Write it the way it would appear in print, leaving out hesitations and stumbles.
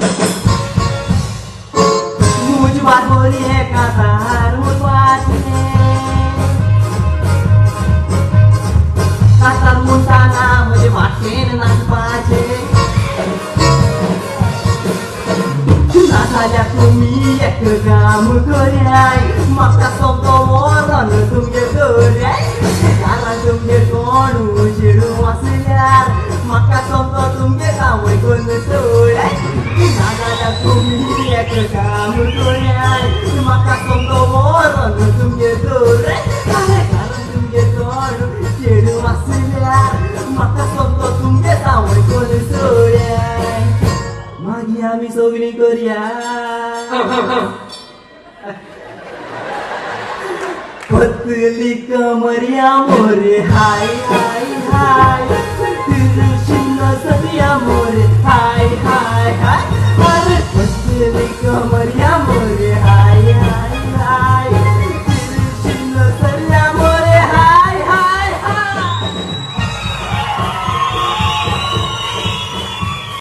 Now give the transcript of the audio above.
मुझ बात बोली है कासार मुझ बात है कासार मुंताना मुझे वाटेन नाचपाचे नाचाल्या तुम्ही एक काम कऱ्याय म्हाका सोमतो वरण तुमगे दर्याय कारण तुमगे कोण चेडू आसल्यार म्हाका सोमतो तुमगे कामय करून सोड्याय नाजाल्या तुम्ही एक काम कऱ्याय म्हाका सोमतो वरण तुमगे दर्याय कारण तुमगे कोण चेडू आसल्यार म्हाका सोमतो तुमगे कामय करून सोड्याय मागी आमी सगळीं करया पतली कमरिया मोरे हाय हाय हाय तिरशिंग सदिया मोरे हाय हाय हाय